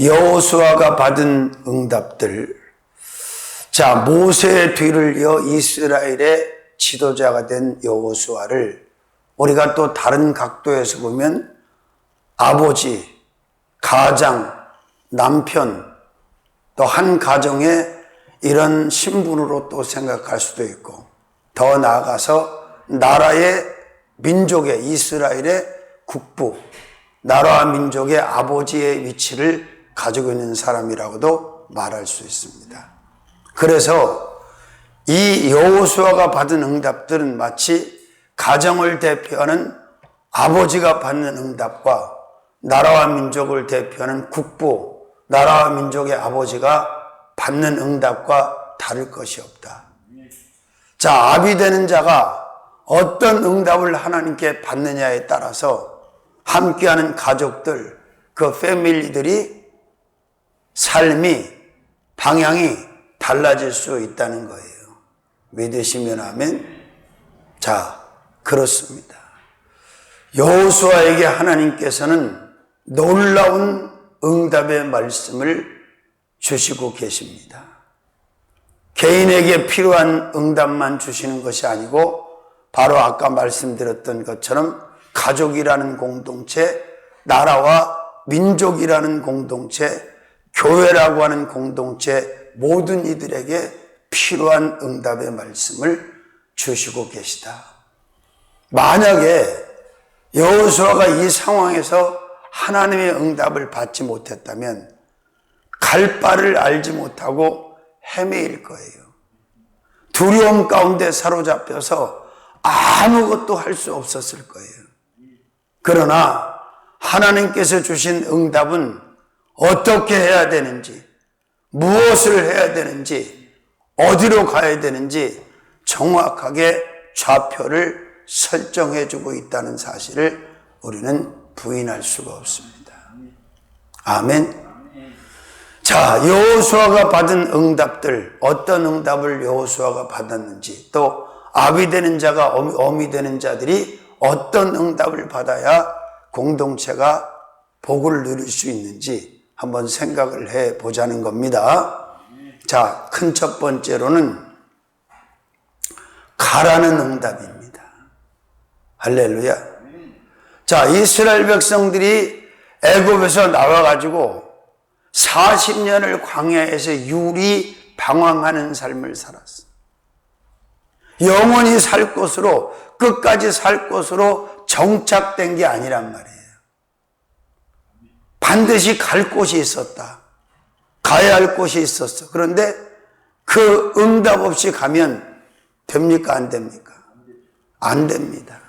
여호수아가 받은 응답들. 자, 모세의 뒤를 이어 이스라엘의 지도자가 된 여호수아를 우리가 또 다른 각도에서 보면 아버지, 가장, 남편, 또 한 가정의 이런 신분으로 또 생각할 수도 있고, 더 나아가서 나라의 민족의 이스라엘의 국부, 나라와 민족의 아버지의 위치를 가지고 있는 사람이라고도 말할 수 있습니다. 그래서 이 여호수아가 받은 응답들은 마치 가정을 대표하는 아버지가 받는 응답과 나라와 민족을 대표하는 국부, 나라와 민족의 아버지가 받는 응답과 다를 것이 없다. 자, 아비 되는 자가 어떤 응답을 하나님께 받느냐에 따라서 함께하는 가족들, 그 패밀리들이 삶이, 방향이 달라질 수 있다는 거예요. 믿으시면 아멘. 자, 그렇습니다. 여호수아에게 하나님께서는 놀라운 응답의 말씀을 주시고 계십니다. 개인에게 필요한 응답만 주시는 것이 아니고 바로 아까 말씀드렸던 것처럼 가족이라는 공동체, 나라와 민족이라는 공동체, 교회라고 하는 공동체 모든 이들에게 필요한 응답의 말씀을 주시고 계시다. 만약에 여호수아가 이 상황에서 하나님의 응답을 받지 못했다면 갈 바를 알지 못하고 헤매일 거예요. 두려움 가운데 사로잡혀서 아무것도 할 수 없었을 거예요. 그러나 하나님께서 주신 응답은 어떻게 해야 되는지, 무엇을 해야 되는지, 어디로 가야 되는지 정확하게 좌표를 설정해 주고 있다는 사실을 우리는 부인할 수가 없습니다. 아멘. 자, 여호수아가 받은 응답들, 어떤 응답을 여호수아가 받았는지, 또 아비 되는 자가 어미 되는 자들이 어떤 응답을 받아야 공동체가 복을 누릴 수 있는지 한번 생각을 해 보자는 겁니다. 자, 큰 첫 번째로는 가라는 응답입니다. 할렐루야. 자, 이스라엘 백성들이 애굽에서 나와가지고 40년을 광야에서 유리 방황하는 삶을 살았어. 영원히 살 곳으로, 끝까지 살 곳으로 정착된 게 아니란 말이에요. 반드시 갈 곳이 있었다. 가야 할 곳이 있었어. 그런데 그 응답 없이 가면 됩니까? 안 됩니까? 안 됩니다.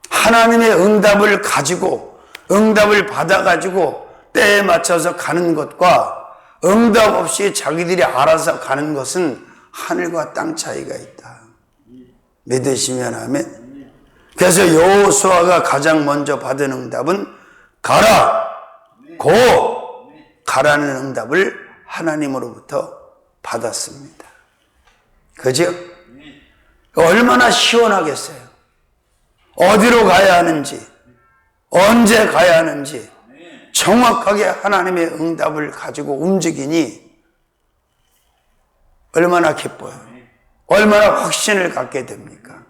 하나님의 응답을 가지고, 응답을 받아가지고 때에 맞춰서 가는 것과 응답 없이 자기들이 알아서 가는 것은 하늘과 땅 차이가 있다. 믿으시면 아멘. 그래서 여호수아가 가장 먼저 받은 응답은 가라, 고 가라는 응답을 하나님으로부터 받았습니다. 그죠? 얼마나 시원하겠어요. 어디로 가야 하는지, 언제 가야 하는지 정확하게 하나님의 응답을 가지고 움직이니 얼마나 기뻐요. 얼마나 확신을 갖게 됩니까?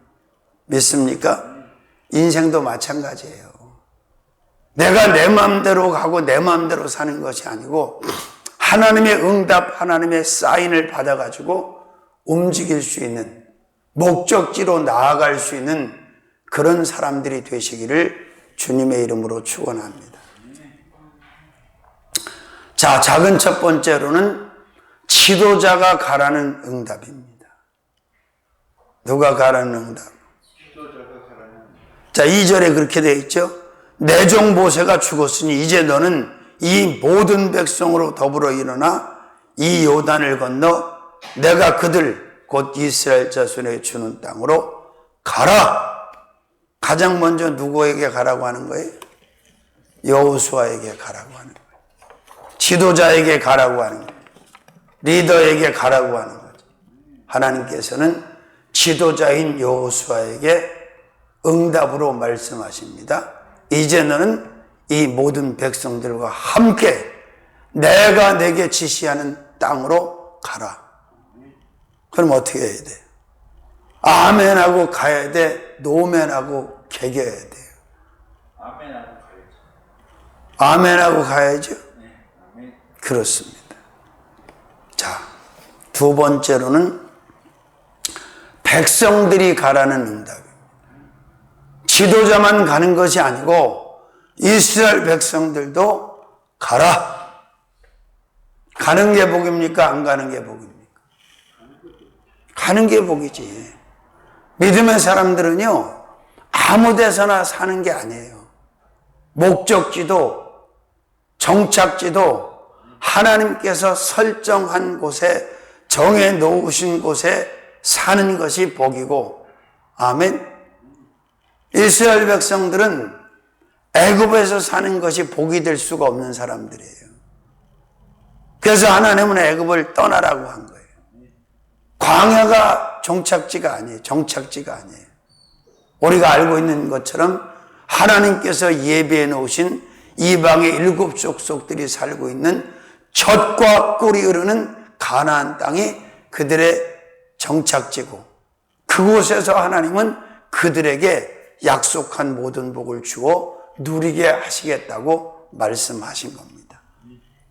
믿습니까? 인생도 마찬가지예요. 내가 내 마음대로 가고 내 마음대로 사는 것이 아니고 하나님의 응답, 하나님의 사인을 받아가지고 움직일 수 있는, 목적지로 나아갈 수 있는 그런 사람들이 되시기를 주님의 이름으로 축원합니다. 자, 작은 첫 번째로는 지도자가 가라는 응답입니다. 누가 가라는 응답? 자, 2절에 그렇게 되어 있죠. 내 종 모세가 죽었으니 이제 너는 이 모든 백성으로 더불어 일어나 이 요단을 건너 내가 그들 곧 이스라엘 자손에게 주는 땅으로 가라. 가장 먼저 누구에게 가라고 하는 거예요? 여호수아에게 가라고 하는 거예요. 지도자에게 가라고 하는 거예요. 리더에게 가라고 하는 거죠. 하나님께서는 지도자인 여호수아에게 응답으로 말씀하십니다. 이제 너는 이 모든 백성들과 함께 내가 내게 지시하는 땅으로 가라. 그럼 어떻게 해야 돼? 아멘하고 가야 돼? 노멘하고 개겨야 돼요? 아멘하고 가야죠. 아멘하고 가야죠? 네, 아멘. 그렇습니다. 자, 두 번째로는 백성들이 가라는 응답입니다. 지도자만 가는 것이 아니고 이스라엘 백성들도 가라. 가는 게 복입니까? 안 가는 게 복입니까? 가는 게 복이지. 믿음의 사람들은요, 아무 데서나 사는 게 아니에요. 목적지도, 정착지도 하나님께서 설정한 곳에, 정해 놓으신 곳에 사는 것이 복이고, 아멘. 이스라엘 백성들은 애굽에서 사는 것이 복이 될 수가 없는 사람들이에요. 그래서 하나님은 애굽을 떠나라고 한 거예요. 광야가 종착지가 아니에요. 정착지가 아니에요. 우리가 알고 있는 것처럼 하나님께서 예비해 놓으신 이방의 7 족속들이 살고 있는 젖과 꿀이 흐르는 가나안 땅이 그들의 정착지고, 그곳에서 하나님은 그들에게 약속한 모든 복을 주어 누리게 하시겠다고 말씀하신 겁니다.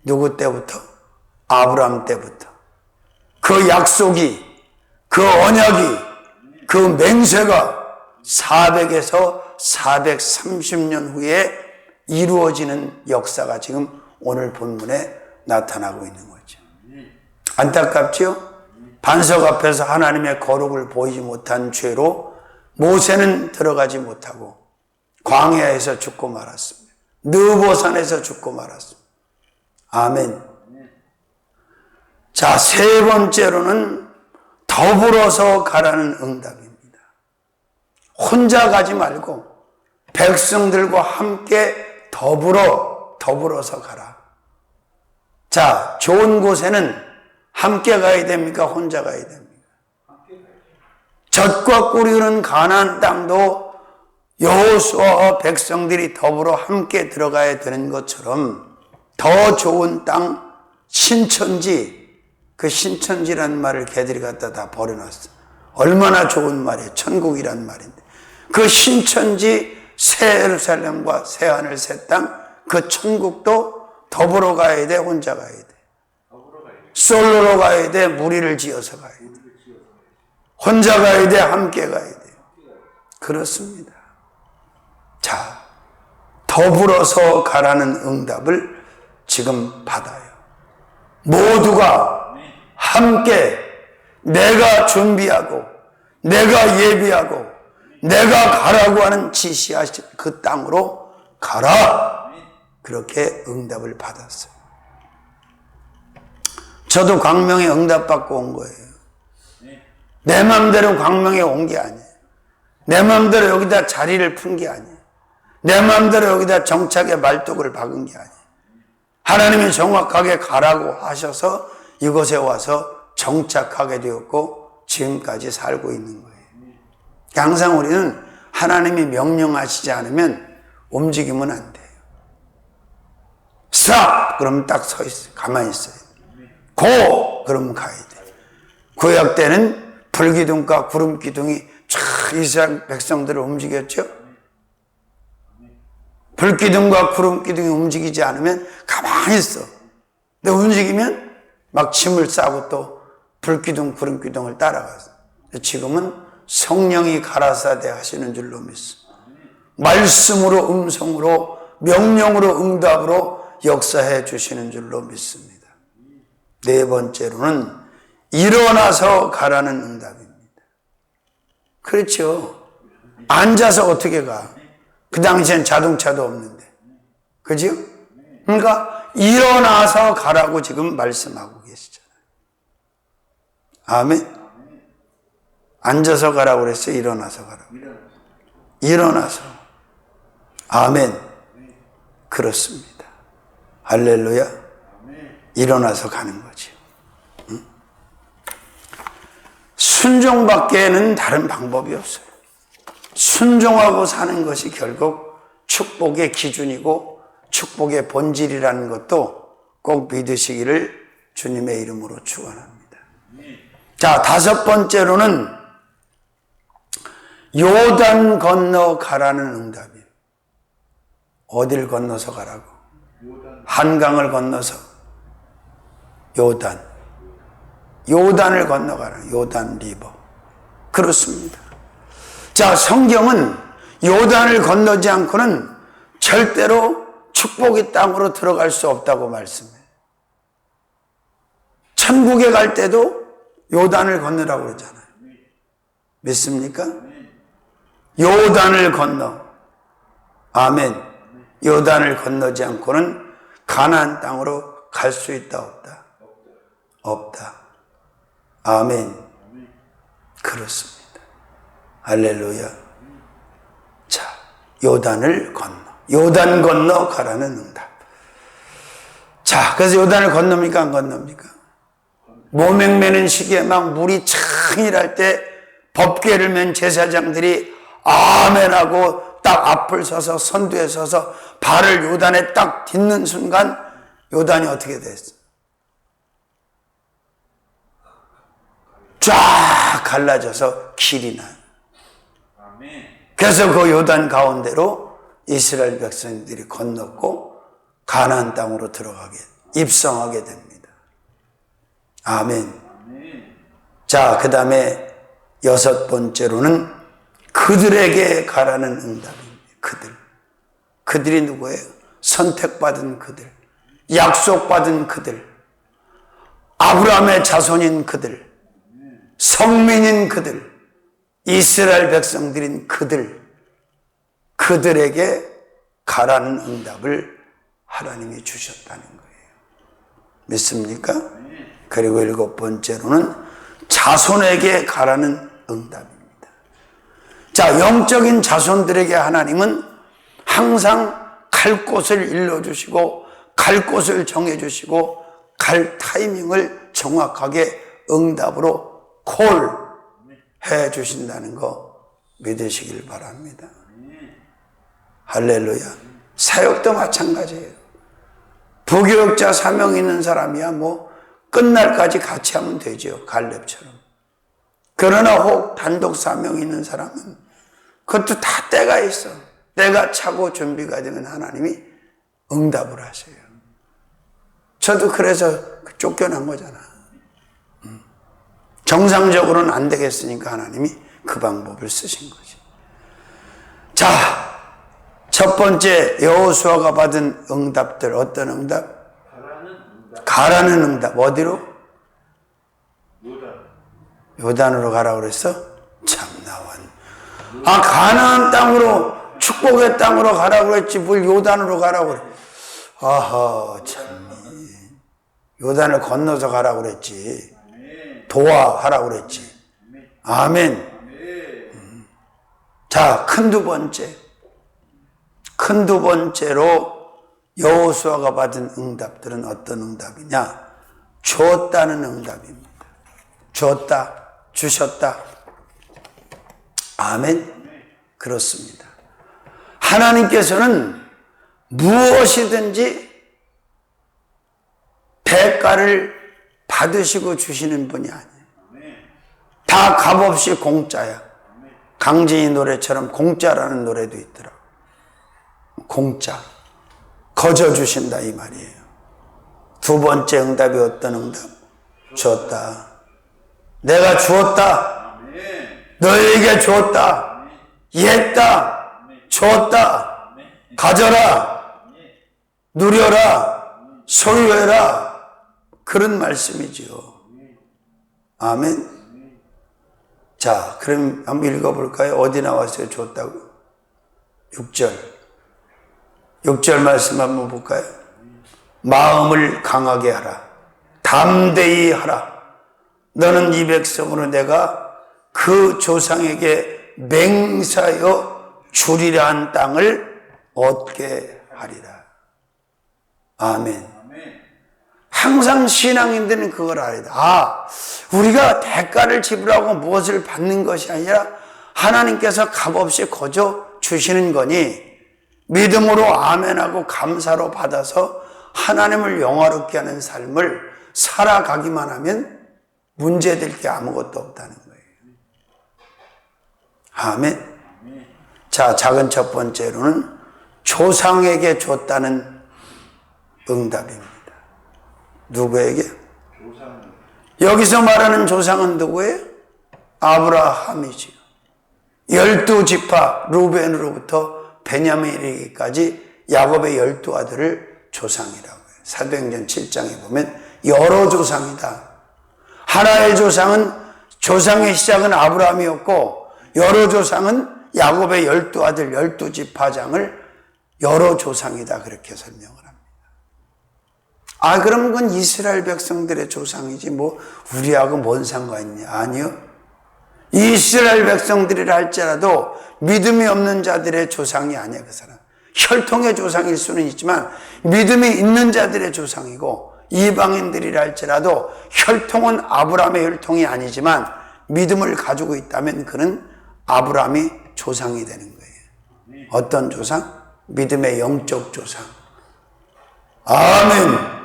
누구 때부터? 아브라함 때부터. 그 약속이, 그 언약이, 그 맹세가 400에서 430년 후에 이루어지는 역사가 지금 오늘 본문에 나타나고 있는 거죠. 안타깝지요? 반석 앞에서 하나님의 거룩을 보이지 못한 죄로 모세는 들어가지 못하고 광야에서 죽고 말았습니다. 느보산에서 죽고 말았습니다. 아멘. 자, 세 번째로는 더불어서 가라는 응답입니다. 혼자 가지 말고 백성들과 함께 더불어서 가라. 자, 좋은 곳에는 함께 가야 됩니까? 혼자 가야 됩니까? 젖과 꿀이 흐르는 가나안 땅도 여호수아와 백성들이 더불어 함께 들어가야 되는 것처럼 더 좋은 땅, 신천지, 그 신천지라는 말을 걔들이 갖다 다 버려놨어. 얼마나 좋은 말이에요. 천국이란 말인데. 그 신천지 새 예루살렘과 새 하늘 새 땅, 그 천국도 더불어 가야 돼, 혼자 가야 돼. 솔로로 가야 돼, 무리를 지어서 가야 돼. 혼자 가야 돼, 함께 가야 돼. 그렇습니다. 자, 더불어서 가라는 응답을 지금 받아요. 모두가 함께 내가 준비하고 내가 예비하고 내가 가라고 하는 지시하신 그 땅으로 가라. 그렇게 응답을 받았어요. 저도 광명에 응답받고 온 거예요. 내 마음대로 광명에 온 게 아니에요. 내 마음대로 여기다 자리를 푼 게 아니에요. 내 마음대로 여기다 정착의 말뚝을 박은 게 아니에요. 하나님이 정확하게 가라고 하셔서 이곳에 와서 정착하게 되었고 지금까지 살고 있는 거예요. 항상 우리는 하나님이 명령하시지 않으면 움직이면 안 돼요. stop! 그러면 딱 서 있어요. 가만히 있어요. go! 그러면 가야 돼요. 구약 때는 불기둥과 구름기둥이 쫙 이스라엘 백성들을 움직였죠. 불기둥과 구름기둥이 움직이지 않으면 가만히 있어. 근데 움직이면 막 짐을 싸고 또 불기둥, 구름기둥을 따라가서. 지금은 성령이 가라사대 하시는 줄로 믿습니다. 말씀으로, 음성으로, 명령으로, 응답으로 역사해 주시는 줄로 믿습니다. 네 번째로는 일어나서 가라는 응답입니다. 그렇죠. 앉아서 어떻게 가? 그 당시엔 자동차도 없는데. 그죠? 그러니까 일어나서 가라고 지금 말씀하고 계시잖아요. 아멘. 앉아서 가라고 그랬어요? 일어나서 가라고? 일어나서. 아멘. 그렇습니다. 할렐루야. 일어나서 가는 거죠. 응? 순종밖에는 다른 방법이 없어요. 순종하고 사는 것이 결국 축복의 기준이고 축복의 본질이라는 것도 꼭 믿으시기를 주님의 이름으로 축원합니다. 자, 다섯 번째로는 요단 건너 가라는 응답이에요. 어딜 건너서 가라고? 한강을 건너서 요단을 건너가라. 요단 리버. 그렇습니다. 자, 성경은 요단을 건너지 않고는 절대로 축복의 땅으로 들어갈 수 없다고 말씀해요. 천국에 갈 때도 요단을 건너라고 그러잖아요. 믿습니까? 요단을 건너. 아멘. 요단을 건너지 않고는 가나안 땅으로 갈 수 있다 없다? 없다. 아멘. 그렇습니다. 할렐루야. 자, 요단을 건너. 요단 건너 가라는 응답. 자, 그래서 요단을 건넙니까? 안 건넙니까? 모맹매는 시기에 막 물이 창이랄 때 법궤를 맨 제사장들이 아멘하고 딱 앞을 서서 선두에 서서 발을 요단에 딱 딛는 순간 요단이 어떻게 됐어? 쫙 갈라져서 길이 나요. 그래서 그 요단 가운데로 이스라엘 백성들이 건넜고 가나안 땅으로 들어가게 입성하게 됩니다. 아멘. 자, 그 다음에 여섯 번째로는 그들에게 가라는 응답입니다. 그들이 누구예요? 선택받은 그들, 약속받은 그들, 아브라함의 자손인 그들, 성민인 그들, 이스라엘 백성들인 그들에게 가라는 응답을 하나님이 주셨다는 거예요. 믿습니까? 그리고 일곱 번째로는 자손에게 가라는 응답입니다. 자, 영적인 자손들에게 하나님은 항상 갈 곳을 일러주시고 갈 곳을 정해주시고 갈 타이밍을 정확하게 응답으로 콜해 주신다는 거 믿으시길 바랍니다. 할렐루야. 사역도 마찬가지예요. 부교역자 사명 있는 사람이야 뭐 끝날까지 같이 하면 되죠. 갈렙처럼. 그러나 혹 단독 사명 있는 사람은 그것도 다 때가 있어. 때가 차고 준비가 되면 하나님이 응답을 하세요. 저도 그래서 쫓겨난 거잖아. 정상적으로는 안 되겠으니까 하나님이 그 방법을 쓰신 거지. 자, 첫 번째 여호수아가 받은 응답들 어떤 응답? 가라는 응답. 어디로? 요단으로 가라고 그랬어? 참 나원. 아, 가나안 땅으로 축복의 땅으로 가라고 그랬지 뭘 요단으로 가라고 그래. 아하, 참. 요단을 건너서 가라고 그랬지. 도와하라고 그랬지. 아멘. 자, 큰 두 번째로 여호수아가 받은 응답들은 어떤 응답이냐? 줬다는 응답입니다. 줬다, 주셨다. 아멘. 그렇습니다. 하나님께서는 무엇이든지 대가를 받으시고 주시는 분이 아니에요. 다 값없이 공짜야. 강진이 노래처럼 공짜라는 노래도 있더라고. 공짜. 거저 주신다 이 말이에요. 두 번째 응답이 어떤 응답? 줬다. 내가 주었다. 너에게 주었다. 이했다. 주었다. 가져라. 누려라. 소유해라. 그런 말씀이지요. 아멘. 자, 그럼 한번 읽어볼까요? 어디 나왔어요? 줬다고? 6절 말씀 한번 볼까요? 마음을 강하게 하라. 담대히 하라. 너는 이 백성으로 내가 그 조상에게 맹세하여 주리라 한 땅을 얻게 하리라. 아멘. 항상 신앙인들은 그걸 알아야 돼. 아, 우리가 대가를 지불하고 무엇을 받는 것이 아니라 하나님께서 값없이 거저 주시는 거니 믿음으로 아멘하고 감사로 받아서 하나님을 영화롭게 하는 삶을 살아가기만 하면 문제될 게 아무것도 없다는 거예요. 아멘. 자, 작은 첫 번째로는 조상에게 줬다는 응답입니다. 누구에게? 조상. 여기서 말하는 조상은 누구예요? 아브라함이지요. 12지파 루벤으로부터 베냐민에게까지 야곱의 12아들을 조상이라고 해요. 사도행전 7장에 보면 여러 조상이다. 하나의 조상은, 조상의 시작은 아브라함이었고 여러 조상은 야곱의 12아들 12지파장을 여러 조상이다, 그렇게 설명을 합니다. 아, 그럼 그건 이스라엘 백성들의 조상이지 뭐 우리하고 뭔 상관이 있냐? 아니요. 이스라엘 백성들이라 할지라도 믿음이 없는 자들의 조상이 아니야, 그 사람. 혈통의 조상일 수는 있지만 믿음이 있는 자들의 조상이고, 이방인들이라 할지라도 혈통은 아브라함의 혈통이 아니지만 믿음을 가지고 있다면 그는 아브라함이 조상이 되는 거예요. 어떤 조상? 믿음의 영적 조상. 아멘.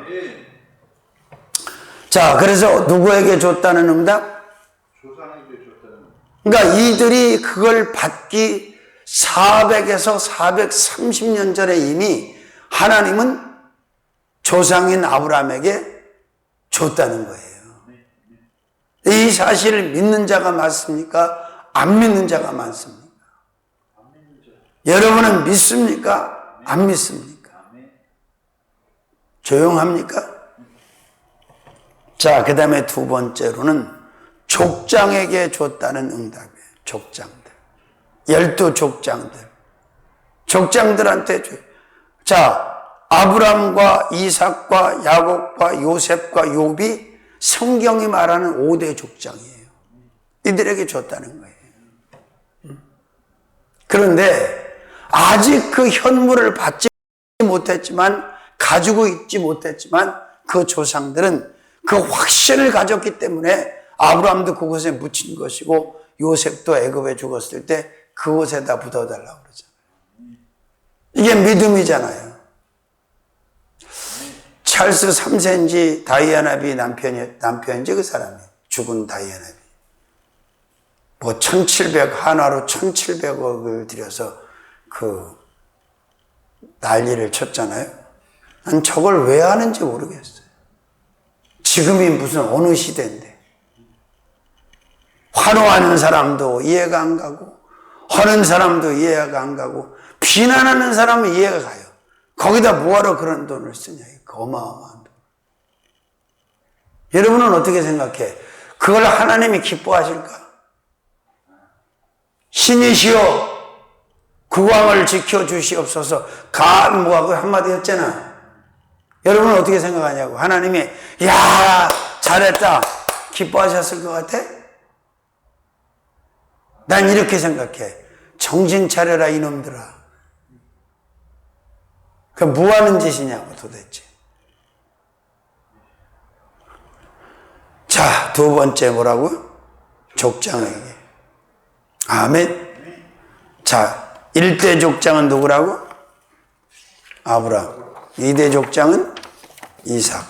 자, 그래서 누구에게 줬다는 응답? 조상에게 줬다는. 그러니까 이들이 그걸 받기 400에서 430년 전에 이미 하나님은 조상인 아브라함에게 줬다는 거예요. 이 사실을 믿는 자가 많습니까? 안 믿는 자가 많습니까? 여러분은 믿습니까? 안 믿습니까? 조용합니까? 자, 그 다음에 두 번째로는 족장에게 줬다는 응답이에요. 족장들. 12족장들. 족장들한테 줘요. 자, 아브람과 이삭과 야곱과 요셉과 욥이 성경이 말하는 5대 족장이에요. 이들에게 줬다는 거예요. 그런데 아직 그 현물을 받지 못했지만, 가지고 있지 못했지만 그 조상들은 그 확신을 가졌기 때문에 아브라함도 그곳에 묻힌 것이고 요셉도 애굽에 죽었을 때 그곳에다 묻어달라고 그러잖아요. 이게 믿음이잖아요. 찰스 3세인지 다이아나비 남편인지 그 사람이, 죽은 다이아나비. 뭐 1700, 한화로 1700억을 들여서 그 난리를 쳤잖아요. 난 저걸 왜 하는지 모르겠어요. 지금이 무슨 어느 시대인데. 환호하는 사람도 이해가 안 가고, 하는 사람도 이해가 안 가고, 비난하는 사람은 이해가 가요. 거기다 뭐하러 그런 돈을 쓰냐. 어마어마한 돈. 여러분은 어떻게 생각해? 그걸 하나님이 기뻐하실까? 신이시여 국왕을 지켜주시옵소서. 간무하고 한마디 했잖아. 여러분은 어떻게 생각하냐고. 하나님이 야 잘했다 기뻐하셨을 것 같아? 난 이렇게 생각해. 정신 차려라 이놈들아. 그 뭐 하는 짓이냐고 도대체. 자, 두 번째 뭐라고? 족장에게. 아멘. 자, 1대 족장은 누구라고? 아브라함. 2대 족장은 이삭.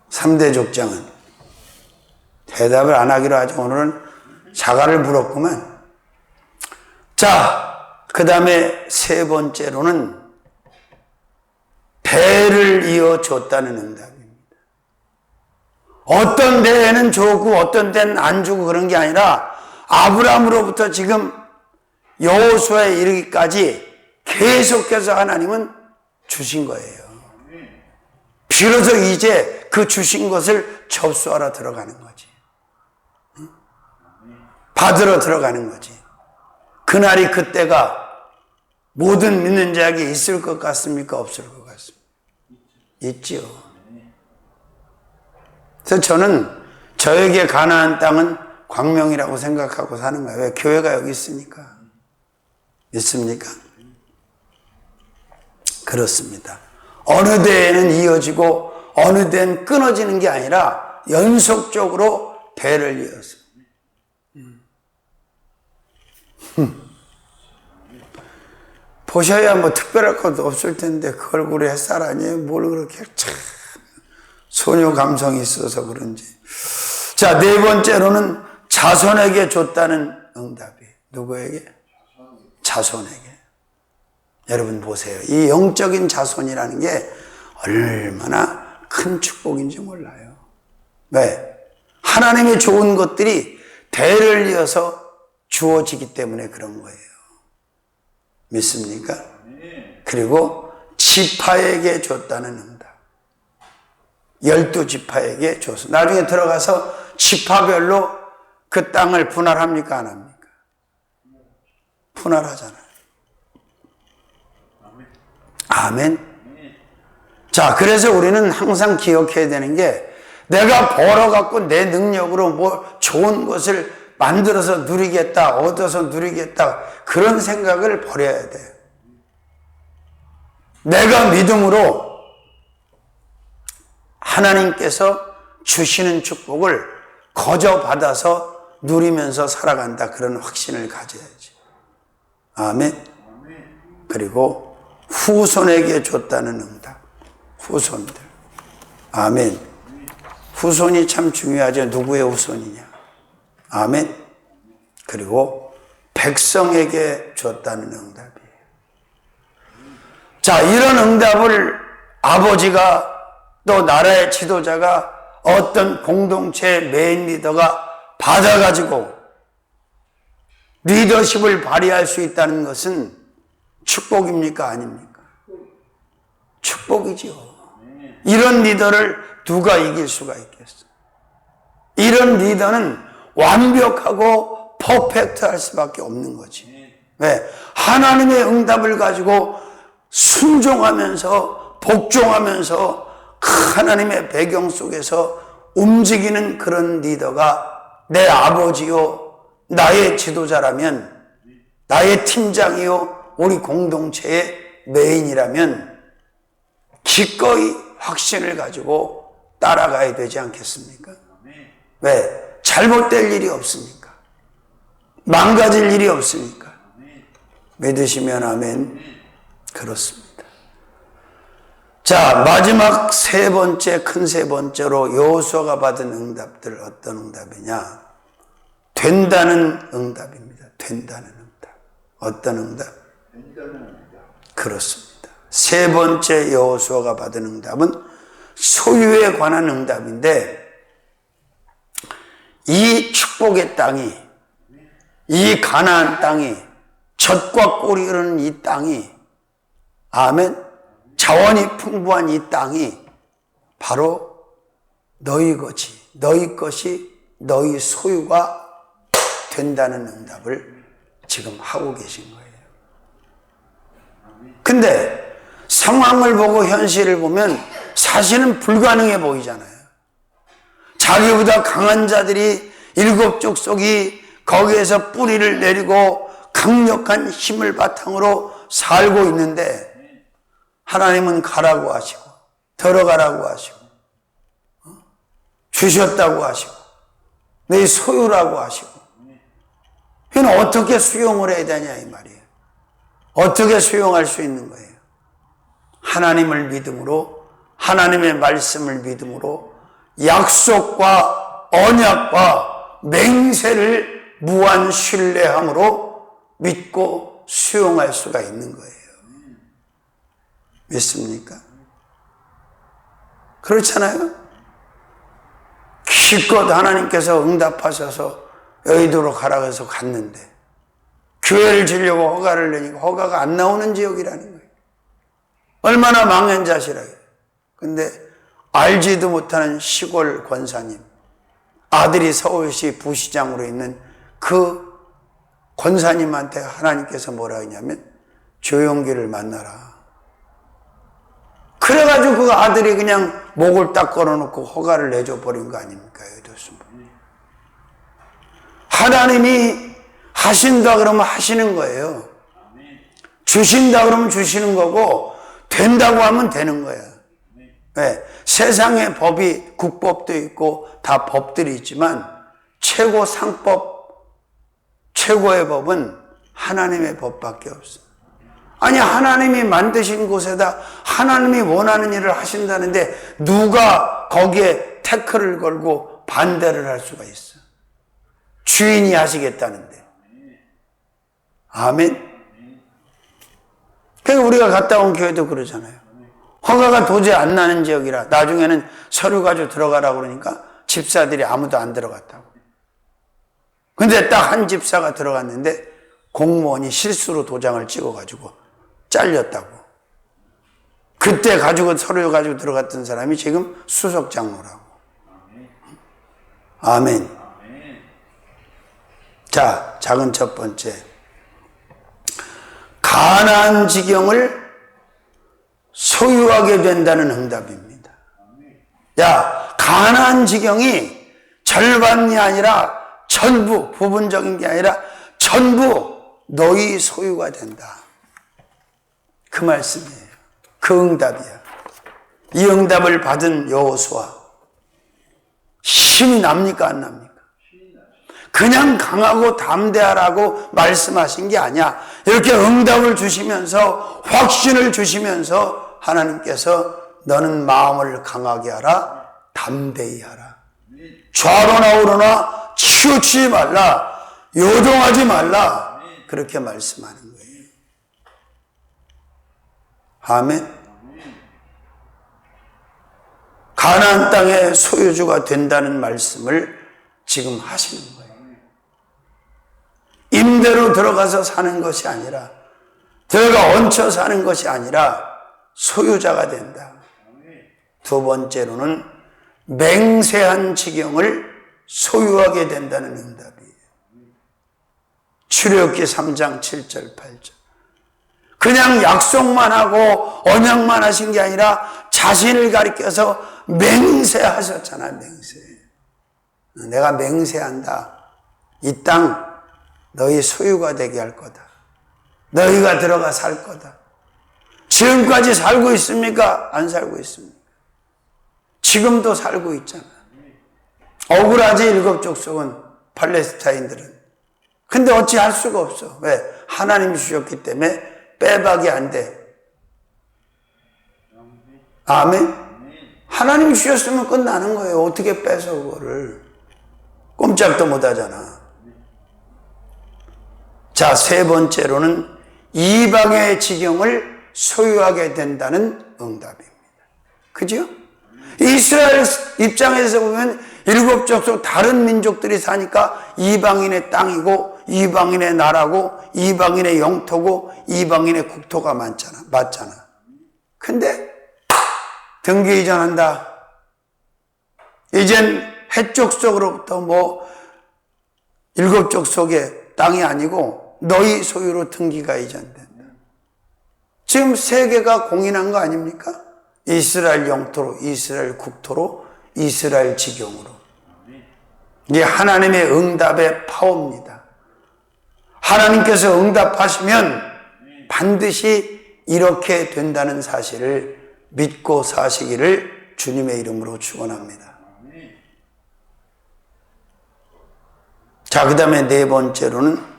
3대 족장은 대답을 안 하기로 하죠. 오늘은 자가를 물었구만. 자, 그 다음에 세 번째로는 대를 이어줬다는 응답입니다. 어떤 대에는 주고 어떤 데는 안 주고 그런 게 아니라 아브라함으로부터 지금 여호수아에 이르기까지 계속해서 하나님은 주신 거예요. 비로소 이제 그 주신 것을 접수하러 들어가는 거지. 받으러 들어가는 거지. 그날이 그때가 모든 믿는 자에게 있을 것 같습니까? 없을 것 같습니까? 있지요. 그래서 저는 저에게 가나안 땅은 광명이라고 생각하고 사는 거예요. 왜? 교회가 여기 있으니까. 있습니까? 그렇습니다. 어느 데에는 이어지고 어느 데는 끊어지는 게 아니라 연속적으로 배를 이어서. 보셔야 뭐 특별할 것도 없을 텐데 그 얼굴에 햇살 아니에요? 뭘 그렇게 참 소녀 감성이 있어서 그런지. 자, 네 번째로는 자손에게 줬다는 응답이. 누구에게? 자손에게. 여러분 보세요. 이 영적인 자손이라는 게 얼마나 큰 축복인지 몰라요. 왜? 하나님의 좋은 것들이 대를 이어서 주어지기 때문에 그런 거예요. 믿습니까? 그리고 지파에게 줬다는 응답. 12지파에게 줘서 나중에 들어가서 지파별로 그 땅을 분할합니까? 안 합니까? 분할하잖아요. 아멘. 자, 그래서 우리는 항상 기억해야 되는 게 내가 벌어갖고 내 능력으로 뭐 좋은 것을 만들어서 누리겠다, 얻어서 누리겠다, 그런 생각을 버려야 돼요. 내가 믿음으로 하나님께서 주시는 축복을 거저 받아서 누리면서 살아간다, 그런 확신을 가져야지. 아멘. 그리고 후손에게 줬다는 응답. 후손들. 아멘. 후손이 참 중요하죠. 누구의 후손이냐. 아멘. 그리고 백성에게 줬다는 응답이에요. 자, 이런 응답을 아버지가 또 나라의 지도자가 어떤 공동체의 메인 리더가 받아가지고 리더십을 발휘할 수 있다는 것은 축복입니까? 아닙니까? 축복이죠. 이런 리더를 누가 이길 수가 있겠어? 이런 리더는 완벽하고 퍼펙트할 수밖에 없는 거지. 왜? 하나님의 응답을 가지고 순종하면서 복종하면서 하나님의 배경 속에서 움직이는 그런 리더가 내 아버지요, 나의 지도자라면, 나의 팀장이요, 우리 공동체의 메인이라면 기꺼이 확신을 가지고 따라가야 되지 않겠습니까? 왜? 잘못될 일이 없으니까. 망가질 일이 없으니까. 믿으시면 아멘. 그렇습니다. 자, 마지막 세 번째, 큰 세 번째로 여호수아가 받은 응답들, 어떤 응답이냐? 된다는 응답입니다. 된다는 응답. 어떤 응답? 된다는 응답. 그렇습니다. 세 번째 여호수아가 받은 응답은 소유에 관한 응답인데, 이 축복의 땅이, 이 가나안 땅이, 젖과 꿀이 흐르는 이 땅이, 아멘, 자원이 풍부한 이 땅이 바로 너희 것이 너희 소유가 된다는 응답을 지금 하고 계신 거예요. 근데 상황을 보고 현실을 보면 사실은 불가능해 보이잖아요. 자기보다 강한 자들이 일곱 족속이 거기에서 뿌리를 내리고 강력한 힘을 바탕으로 살고 있는데 하나님은 가라고 하시고 들어가라고 하시고 주셨다고 하시고 내 소유라고 하시고, 이건 어떻게 수용을 해야 되냐 이 말이에요. 어떻게 수용할 수 있는 거예요? 하나님을 믿음으로, 하나님의 말씀을 믿음으로 약속과 언약과 맹세를 무한 신뢰함으로 믿고 수용할 수가 있는 거예요. 믿습니까? 그렇잖아요? 기껏 하나님께서 응답하셔서 여의도로 가라고 해서 갔는데 교회를 지려고 허가를 내니까 허가가 안 나오는 지역이라는 거예요. 얼마나 망연자실하게. 근데 알지도 못하는 시골 권사님, 아들이 서울시 부시장으로 있는 그 권사님한테 하나님께서 뭐라 했냐면 조용기를 만나라. 그래가지고 그 아들이 그냥 목을 딱 걸어놓고 허가를 내줘 버린 거 아닙니까? 하나님이 하신다 그러면 하시는 거예요. 주신다 그러면 주시는 거고 된다고 하면 되는 거예요. 왜? 세상에 법이 국법도 있고 다 법들이 있지만 최고 상법, 최고의 법은 하나님의 법밖에 없어요. 아니, 하나님이 만드신 곳에다 하나님이 원하는 일을 하신다는데 누가 거기에 태클을 걸고 반대를 할 수가 있어? 주인이 하시겠다는데. 아멘. 그러니까 우리가 갔다 온 교회도 그러잖아요. 허가가 도저히 안 나는 지역이라 나중에는 서류 가지고 들어가라고 그러니까 집사들이 아무도 안 들어갔다고. 근데 딱 한 집사가 들어갔는데 공무원이 실수로 도장을 찍어가지고 잘렸다고. 그때 가지고 서류 가지고 들어갔던 사람이 지금 수석 장로라고. 아멘. 자, 작은 첫 번째. 가나안 지경을 소유하게 된다는 응답입니다. 야, 가나안 지경이 절반이 아니라 전부, 부분적인 게 아니라 전부 너희 소유가 된다. 그 말씀이에요. 그 응답이야. 이 응답을 받은 여호수아 신이 납니까 안 납니까? 그냥 강하고 담대하라고 말씀하신 게 아니야. 이렇게 응답을 주시면서 확신을 주시면서 하나님께서 너는 마음을 강하게 하라, 담대히 하라. 좌로나 우로나 치우치지 말라, 요동하지 말라. 그렇게 말씀하는 거예요. 아멘. 가나안 땅의 소유주가 된다는 말씀을 지금 하시는 거예요. 임대로 들어가서 사는 것이 아니라, 들어가 얹혀 사는 것이 아니라 소유자가 된다. 두 번째로는 맹세한 지경을 소유하게 된다는 응답이에요. 출애굽기 3장 7절 8절. 그냥 약속만 하고 언약만 하신 게 아니라 자신을 가리켜서 맹세하셨잖아요. 맹세. 내가 맹세한다. 이 땅 너희 소유가 되게 할 거다. 너희가 들어가 살 거다. 지금까지 살고 있습니까? 안 살고 있습니까? 지금도 살고 있잖아. 억울하지, 일곱 족속은, 팔레스타인들은. 근데 어찌 할 수가 없어. 왜? 하나님이 주셨기 때문에 빼박이 안 돼. 아멘? 하나님이 주셨으면 끝나는 거예요. 어떻게 빼서 그거를. 꼼짝도 못 하잖아. 자, 세 번째로는 이방의 지경을 소유하게 된다는 응답입니다. 그죠? 이스라엘 입장에서 보면 일곱 족속 다른 민족들이 사니까 이방인의 땅이고 이방인의 나라고 이방인의 영토고 이방인의 국토가 맞잖아. 근데 등기 이전한다. 이젠 해족속으로부터 일곱 족속의 땅이 아니고 너희 소유로 등기가 이전된다. 지금 세계가 공인한 거 아닙니까? 이스라엘 영토로, 이스라엘 국토로, 이스라엘 지경으로. 이게 하나님의 응답의 파워입니다. 하나님께서 응답하시면 반드시 이렇게 된다는 사실을 믿고 사시기를 주님의 이름으로 축원합니다. 자, 그 다음에 네 번째로는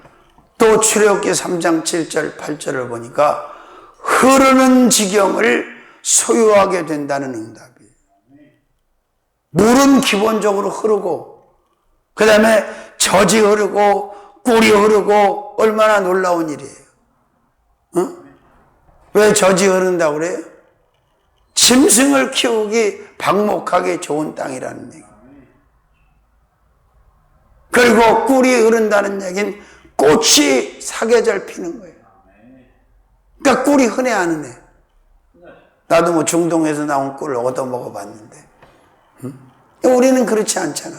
또 출애굽기 3장 7절 8절을 보니까 흐르는 지경을 소유하게 된다는 응답이에요. 물은 기본적으로 흐르고 그 다음에 젖이 흐르고 꿀이 흐르고 얼마나 놀라운 일이에요. 왜 젖이 흐른다고 그래요? 짐승을 키우기 방목하기 좋은 땅이라는 얘기. 그리고 꿀이 흐른다는 얘기는 꽃이 사계절 피는 거예요. 그러니까 꿀이 흔해 안 흔해? 나도 중동에서 나온 꿀을 얻어 먹어봤는데 우리는 그렇지 않잖아.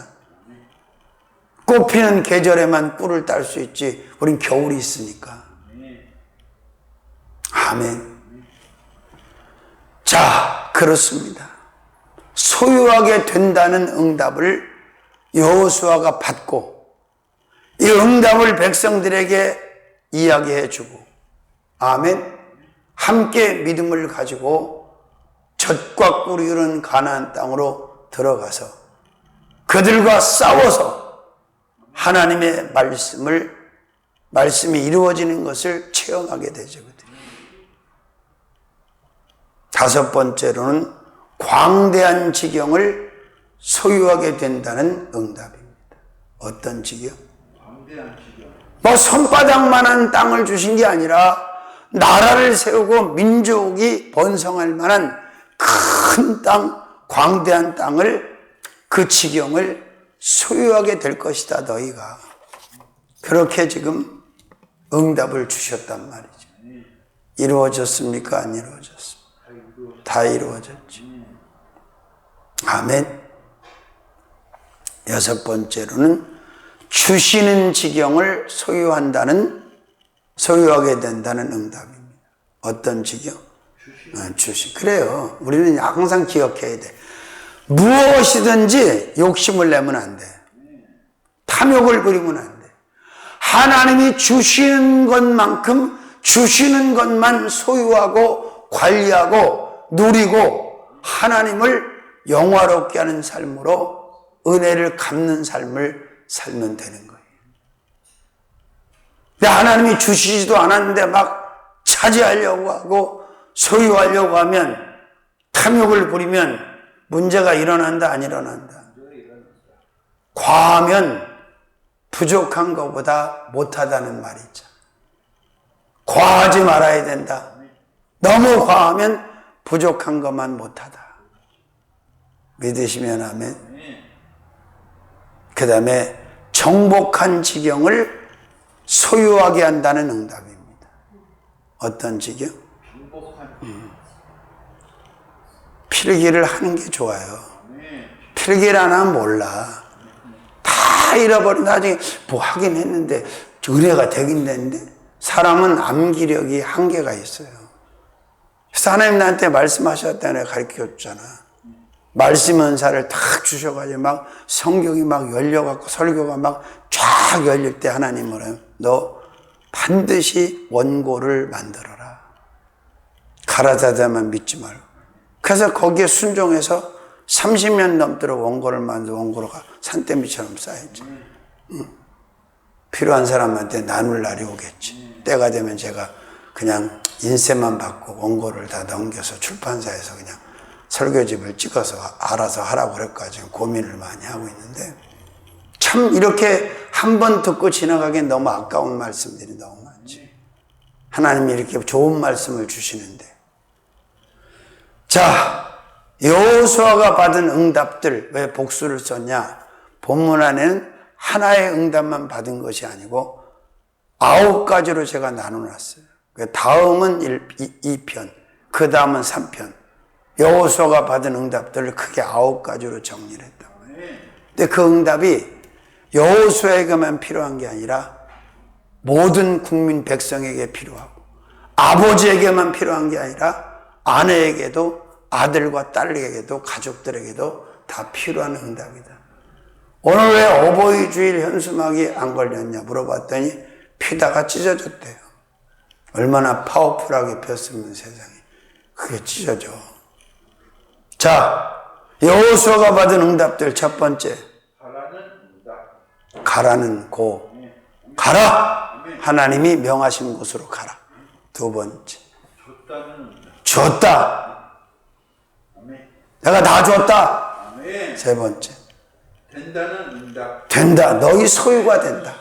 꽃 피는 계절에만 꿀을 딸 수 있지 우린 겨울이 있으니까. 아멘. 자, 그렇습니다. 소유하게 된다는 응답을 여호수아가 받고 이 응답을 백성들에게 이야기해주고 아멘. 함께 믿음을 가지고 젖과 꿀이 흐르는 가나안 땅으로 들어가서 그들과 싸워서 하나님의 말씀이 이루어지는 것을 체험하게 되죠. 다섯 번째로는 광대한 지경을 소유하게 된다는 응답입니다. 어떤 지경? 광대한 지경. 뭐 손바닥만한 땅을 주신 게 아니라 나라를 세우고 민족이 번성할 만한 큰 땅, 광대한 땅을, 그 지경을 소유하게 될 것이다, 너희가. 그렇게 지금 응답을 주셨단 말이죠. 이루어졌습니까? 안 이루어졌습니까? 다 이루어졌죠. 아멘. 여섯 번째로는 주시는 지경을 소유하게 된다는 응답입니다. 어떤 지경? 주시. 그래요. 우리는 항상 기억해야 돼. 무엇이든지 욕심을 내면 안 돼. 탐욕을 부리면 안 돼. 하나님이 주시는 것만큼 주시는 것만 소유하고 관리하고 누리고 하나님을 영화롭게 하는 삶으로 은혜를 갚는 삶을 살면 되는 거예요. 근데 하나님이 주시지도 않았는데 막 차지하려고 하고 소유하려고 하면, 탐욕을 부리면 문제가 일어난다, 안 일어난다? 과하면 부족한 것보다 못하다는 말이 있죠. 과하지 말아야 된다. 너무 과하면 부족한 것만 못하다. 믿으시면 아멘. 그 다음에 정복한 지경을 소유하게 한다는 응답입니다. 어떤 지경? 필기를 하는 게 좋아요. 필기를 안 하면 몰라. 다 잃어버린, 나중에 뭐 하긴 했는데 은혜가 되긴 되는데, 사람은 암기력이 한계가 있어요. 그래서 하나님 나한테 말씀하셨다, 내가 가르쳐 줬잖아. 말씀 은사를 탁 주셔가지고 막 성경이 막 열려갖고 설교가 막 쫙 열릴 때 하나님은 너 반드시 원고를 만들어라. 가라사대만 믿지 말고. 그래서 거기에 순종해서 30년 넘도록 원고를 만들어 원고가 산더미처럼 쌓였죠. 필요한 사람한테 나눌 날이 오겠지. 때가 되면 제가 그냥 인쇄만 받고 원고를 다 넘겨서 출판사에서 그냥 설교집을 찍어서 알아서 하라고 그럴까 지금 고민을 많이 하고 있는데, 참 이렇게 한 번 듣고 지나가기엔 너무 아까운 말씀들이 너무 많지. 하나님이 이렇게 좋은 말씀을 주시는데. 자, 여호수아가 받은 응답들, 왜 복수를 썼냐? 본문 안에는 하나의 응답만 받은 것이 아니고 9가지로 제가 나눠놨어요. 다음은 2편, 그 다음은 3편. 여호수아가 받은 응답들을 크게 9가지로 정리를 했단 말이에요. 근데 그 응답이 여호수아에게만 필요한 게 아니라 모든 국민 백성에게 필요하고, 아버지에게만 필요한 게 아니라 아내에게도, 아들과 딸에게도, 가족들에게도 다 필요한 응답이다. 오늘 왜 어버이주일 현수막이 안 걸렸냐 물어봤더니 피다가 찢어졌대요. 얼마나 파워풀하게 폈으면 세상에 그게 찢어져. 자, 여호수아가 받은 응답들 첫 번째, 가라는 고, 가라. 하나님이 명하신 곳으로 가라. 두 번째, 줬다. 내가 다 줬다. 세 번째, 된다는 응답. 된다. 너희 소유가 된다.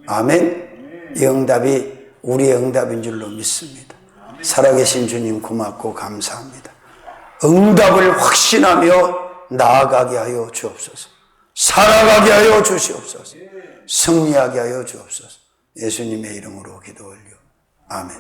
아멘. 이 응답이 우리의 응답인 줄로 믿습니다. 살아계신 주님 고맙고 감사합니다. 응답을 확신하며 나아가게 하여 주옵소서. 살아가게 하여 주시옵소서. 승리하게 하여 주옵소서. 예수님의 이름으로 기도 올려. 아멘.